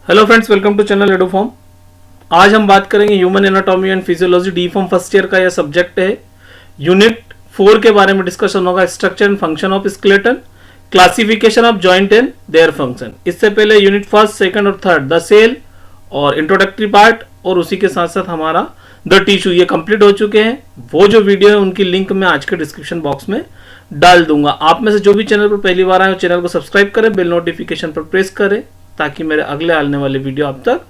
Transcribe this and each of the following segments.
Hello friends, welcome to channel Eduform. आज हम बात करेंगे human anatomy and physiology D pharm first year का यह सब्जेक्ट है। यूनिट 4 के बारे में डिस्कशन होगा। Structure and function of skeleton, classification of joint and their function. इससे पहले यूनिट फर्स्ट, सेकंड और थर्ड द सेल और इंट्रोडक्टरी पार्ट और उसी के साथ साथ हमारा द टिश्यू ये कंप्लीट हो चुके हैं। वो जो वीडियो है उनकी लिंक मैं आज के डिस्क्रिप्शन बॉक्स में डाल दूंगा। आप में से जो भी चैनल पर पहली बार आए चैनल को सब्सक्राइब करें, बेल नोटिफिकेशन पर प्रेस करें ताकि मेरे अगले आने वाले वीडियो आप तक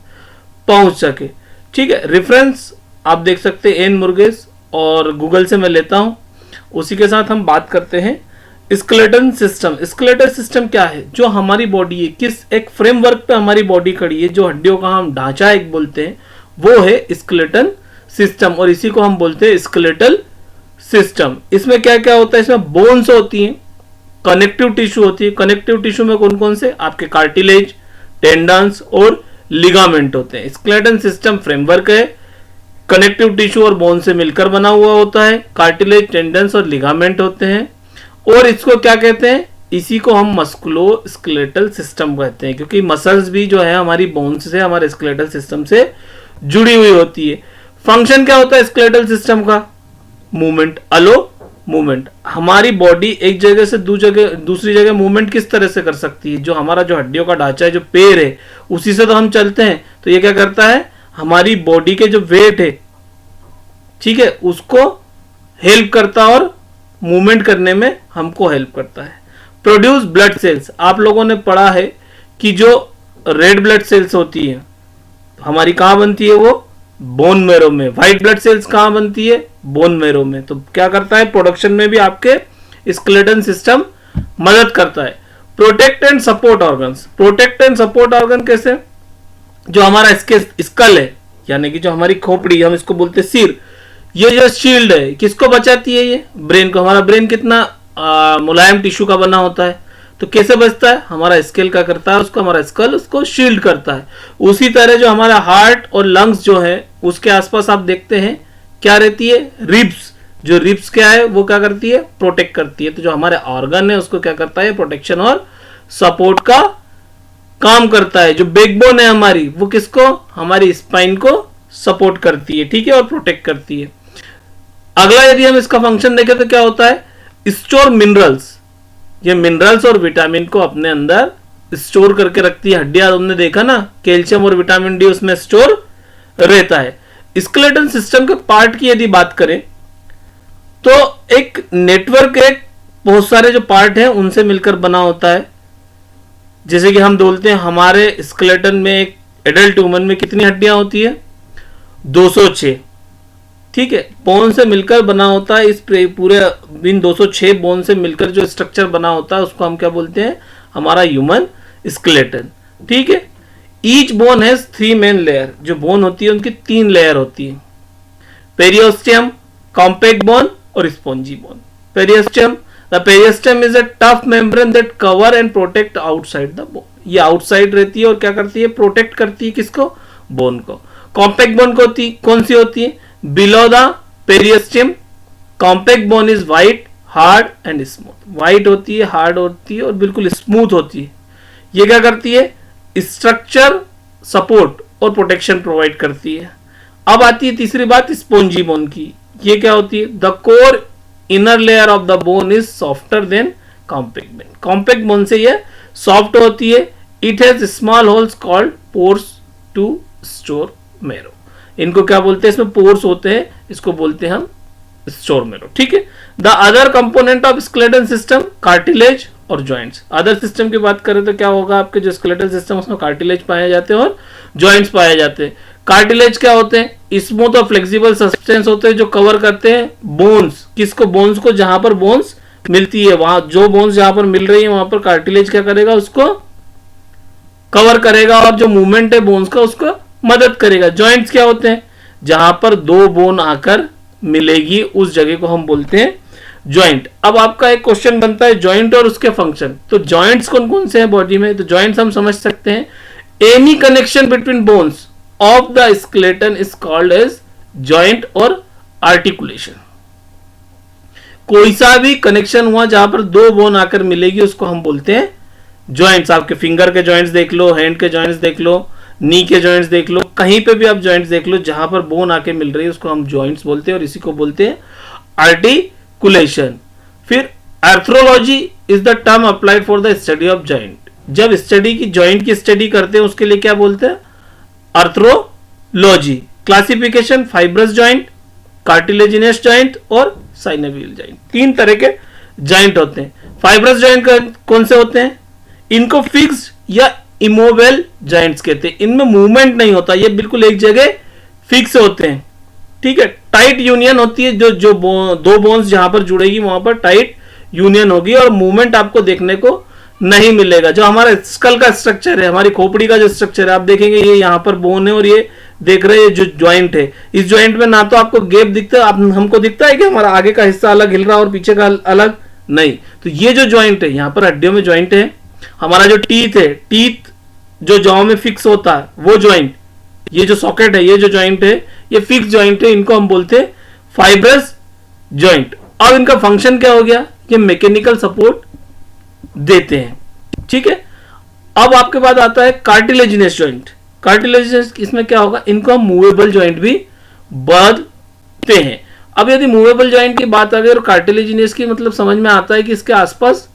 पहुंच सके। ठीक है, रेफरेंस आप देख सकते हैं एन मुर्गेस और गूगल से मैं लेता हूं। उसी के साथ हम बात करते हैं स्केलेटन सिस्टम। स्केलेटन सिस्टम क्या है? जो हमारी बॉडी है, किस एक फ्रेमवर्क पे हमारी बॉडी खड़ी है, जो हड्डियों का हम ढांचा एक बोलते हैं, वो है स्केलेटन सिस्टम और इसी को हम बोलते हैं स्केलेटल सिस्टम। इसमें क्या क्या होता है? इसमें बोन्स होती हैं, कनेक्टिव टिश्यू होती है। कनेक्टिव टिश्यू में कौन कौन से? आपके कार्टिलेज, टेंडन्स और लिगामेंट होते हैं। स्केलेटन सिस्टम फ्रेमवर्क है, कनेक्टिव टिश्यू और बोन से मिलकर बना हुआ होता है। कार्टिलेज, टेंडन्स और लिगामेंट होते हैं। और इसको क्या कहते हैं? इसी को हम मस्कुलो स्केलेटल सिस्टम कहते हैं, क्योंकि मसल्स भी जो है हमारी बोन्स से, हमारे स्केलेटल सिस्टम से जुड़ी हुई होती है। फंक्शन क्या होता है स्केलेटल सिस्टम का? मूवमेंट, अलो मूवमेंट। हमारी बॉडी एक जगह से दूसरी जगह मूवमेंट किस तरह से कर सकती है? जो हमारा जो हड्डियों का ढांचा है, जो पैर है, उसी से तो हम चलते हैं। तो ये क्या करता है? हमारी बॉडी के जो वेट है, ठीक है, उसको हेल्प करता और मूवमेंट करने में हमको हेल्प करता है। Produce blood cells. आप लोगों ने पढ़ा है कि जो रेड ब्लड सेल्स होती है हमारी कहां बनती है? वो बोन मेरो में। व्हाइट ब्लड सेल्स कहां बनती है? बोन मेरो में। तो क्या करता है? प्रोडक्शन में भी आपके स्केलेटन सिस्टम मदद करता है। Protect and support organs. Protect and support organ कैसे? जो हमारा स्कल है, यानी कि जो हमारी खोपड़ी, हम इसको बोलते हैं सिर, ये जो शील्ड है किसको बचाती है? ये ब्रेन को। हमारा ब्रेन कितना मुलायम टिश्यू का बना होता है, तो कैसे बचता है? हमारा स्केल क्या करता है? उसको, हमारा स्कल उसको शील्ड करता है। उसी तरह जो हमारा हार्ट और लंग्स जो है, उसके आसपास आप देखते हैं क्या रहती है? रिब्स। जो रिब्स क्या है वो क्या करती है? प्रोटेक्ट करती है। तो जो हमारे ऑर्गन है उसको क्या करता है? प्रोटेक्शन और सपोर्ट का काम करता है। जो बैकबोन है हमारी, वो किसको? हमारी स्पाइन को सपोर्ट करती है, ठीक है, और प्रोटेक्ट करती है। अगला यदि हम इसका फंक्शन देखें तो क्या होता है? Store minerals. ये मिनरल्स और विटामिन को अपने अंदर स्टोर करके रखती है हड्डियां। तुमने देखा ना, कैल्शियम और विटामिन डी उसमें स्टोर रहता है। स्केलेटन सिस्टम के पार्ट की यदि बात करें तो एक नेटवर्क, एक बहुत सारे जो पार्ट हैं उनसे मिलकर बना होता है। जैसे कि हम बोलते हैं हमारे स्केलेटन में, एक एडल्ट ह्यूमन में कितनी हड्डियां होती है? 206, ठीक है, बोन से मिलकर बना होता है। इस पूरे इन 206 बोन से मिलकर जो स्ट्रक्चर बना होता है उसको हम क्या बोलते हैं? हमारा ह्यूमन स्केलेटन, ठीक है। Each bone has 3 main layer. जो बोन होती है उनकी 3 लेयर होती है। पेरियोस्टियम, कॉम्पैक्ट बोन और spongy bone. Periosteum, the periosteum is a tough membrane that cover and protect outside the bone. ये आउटसाइड रहती है और क्या करती है? प्रोटेक्ट करती है किसको? बोन को। कॉम्पैक्ट बोन कौन सी होती है? Below the periosteum. Compact bone is white, hard and smooth. White होती है, हार्ड होती है और बिल्कुल स्मूथ होती है। ये क्या करती है? स्ट्रक्चर, सपोर्ट और प्रोटेक्शन प्रोवाइड करती है। अब आती है तीसरी बात स्पॉन्जी बोन की। ये क्या होती है? The core inner layer of the bone is softer than compact bone. Compact bone से ये सॉफ्ट होती है। It has small holes called pores to store marrow. इनको क्या बोलते हैं? इसमें पोर्स होते हैं, इसको बोलते हैं हम स्टोर मेरो, ठीक है। The other component of skeleton system, cartilage और जॉइंट्स। अदर सिस्टम की बात करें तो क्या होगा? आपके जो स्केलेटल सिस्टम उसमें कार्टिलेज पाए जाते हैं और जॉइंट्स पाए जाते हैं। कार्टिलेज क्या होते हैं? स्मूथ और फ्लेक्सिबल सब्सटेंस होते हैं जो कवर करते हैं बोन्स। किसको? बोन्स को। जहां पर बोन्स मिलती है, वहां जो बोन्स जहां पर मिल रही है वहां पर कार्टिलेज क्या करेगा? उसको कवर करेगा और जो मूवमेंट है बोन्स का उसको मदद करेगा। जॉइंट्स क्या होते हैं? जहां पर 2 बोन आकर मिलेगी उस जगह को हम बोलते हैं जॉइंट। अब आपका एक क्वेश्चन बनता है जॉइंट और उसके फंक्शन। तो जॉइंट्स कौन कौन से हैं बॉडी में? तो जॉइंट्स हम समझ सकते हैं, any connection between bones of the skeleton is called as joint और आर्टिकुलेशन। कोई सा भी कनेक्शन हुआ जहां पर 2 बोन आकर मिलेगी उसको हम बोलते हैं जॉइंट्स। आपके फिंगर के जॉइंट्स देख लो, हैंड के जॉइंट्स देख लो, नी के जॉइंट्स देख लो, कहीं पे भी आप जॉइंट्स देख लो जहां पर बोन आके मिल रही है उसको हम जॉइंट्स बोलते हैं और इसी को बोलते हैं आर्टिकुलेशन। फिर arthrology is the term applied for the study of joint. जब स्टडी की जॉइंट की स्टडी करते हैं उसके लिए क्या बोलते हैं? Arthrology. Classification, fibrous joint, cartilaginous joint और साइनोवियल जॉइंट। 3 तरह के जॉइंट होते हैं। फाइब्रस जॉइंट कौन से होते हैं? इनको फिक्स्ड या इमोवेल जॉइंट्स कहते हैं। इनमें मूवमेंट नहीं होता, ये बिल्कुल एक जगह फिक्स होते हैं। ठीक है, टाइट यूनियन होती है, जो दो बोन्स जहां पर जुड़ेगी वहां पर टाइट यूनियन होगी और मूवमेंट आपको देखने को नहीं मिलेगा। जो हमारा स्कल का स्ट्रक्चर है, हमारी खोपड़ी का जो स्ट्रक्चर है, आप देखेंगे ये यहाँ पर बोन है और ये देख रहे हैं जो ज्वाइंट है, इस ज्वाइंट में ना तो आपको गैप दिखता है, हमको दिखता है कि हमारा आगे का हिस्सा अलग हिल रहा है और पीछे का अलग नहीं। तो ये जो ज्वाइंट है, यहाँ पर हड्डियों में ज्वाइंट है। हमारा जो टीथ है, टीथ जो जॉ में फिक्स होता है वो ज्वाइंट, ये जो सॉकेट है, ये जो ज्वाइंट है, ये फिक्स ज्वाइंट है, इनको हम बोलते हैं फाइब्रस ज्वाइंट। अब इनका फंक्शन क्या हो गया? ये मैकेनिकल सपोर्ट देते हैं। ठीक है, अब आपके पास आता है कार्टिलेजिनस ज्वाइंट। कार्टिलेजिनस, इसमें क्या होगा? इनको हम मूवेबल ज्वाइंट भी बोलते हैं। अब यदि मूवेबल ज्वाइंट की बात आ गई और कार्टिलेजिनस की, मतलब समझ में आता है कि इसके आसपास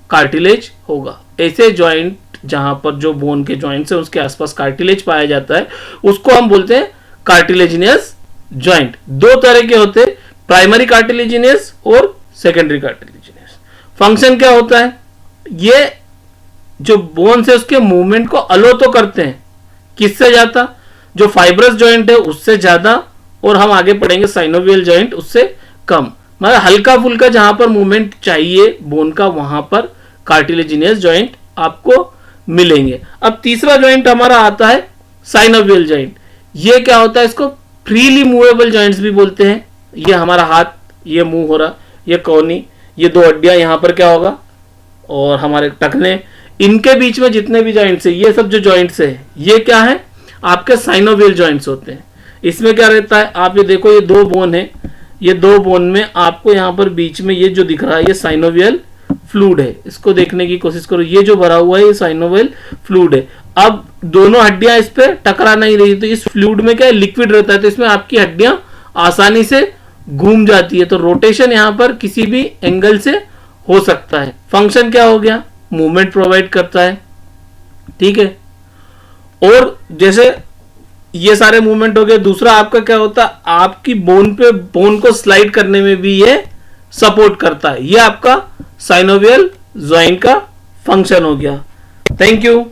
कार्टिलेज होगा। ऐसे ज्वाइंट जहां पर जो बोन के ज्वाइंट्स है उसके आसपास कार्टिलेज पाया जाता है उसको हम बोलते हैं कार्टिलेजिनस ज्वाइंट। 2 तरह के होते हैं, प्राइमरी कार्टिलेजिनस और सेकेंडरी कार्टिलेजिनस। फंक्शन क्या होता है? ये जो बोन्स है उसके मूवमेंट को अलो तो करते हैं, किससे ज्यादा? जो फाइब्रस ज्वाइंट है उससे ज्यादा, और हम आगे पढ़ेंगे साइनोवियल ज्वाइंट उससे कम। मतलब हल्का फुल्का जहां पर मूवमेंट चाहिए बोन का वहां पर कार्टिलेजिनस ज्वाइंट आपको मिलेंगे। अब तीसरा ज्वाइंट हमारा आता है साइनोवियल ज्वाइंट। ये क्या होता है? इसको फ्रीली मूवेबल ज्वाइंट्स भी बोलते हैं। ये हमारा हाथ, ये मुंह हो रहा, ये कोहनी, ये 2 हड्डियां, यहां पर क्या होगा, और हमारे टखने, इनके बीच में जितने भी ज्वाइंट्स है, ये सब जो ज्वाइंट्स है ये क्या है? आपके साइनोवियल ज्वाइंट्स होते हैं। इसमें क्या रहता है? आप ये देखो, ये 2 बोन है, ये 2 बोन में आपको यहां पर बीच में ये जो दिख रहा है ये साइनोवियल फ्लूइड है। इसको देखने की कोशिश करो, ये जो भरा हुआ है ये साइनोवियल फ्लूइड है। अब दोनों हड्डियां इस पे टकरा नहीं रही, तो इस फ्लूइड में क्या है? लिक्विड रहता है, तो इसमें आपकी हड्डियां आसानी से घूम जाती है। तो रोटेशन यहां पर किसी भी एंगल से हो सकता है। फंक्शन क्या हो गया? मूवमेंट प्रोवाइड करता है। ठीक है, और जैसे ये सारे मूवमेंट हो गए, दूसरा आपका क्या होता है? आपकी बोन पे, बोन को स्लाइड करने में भी ये सपोर्ट करता है। ये आपका साइनोवियल ज्वाइंट का फंक्शन हो गया। Thank you.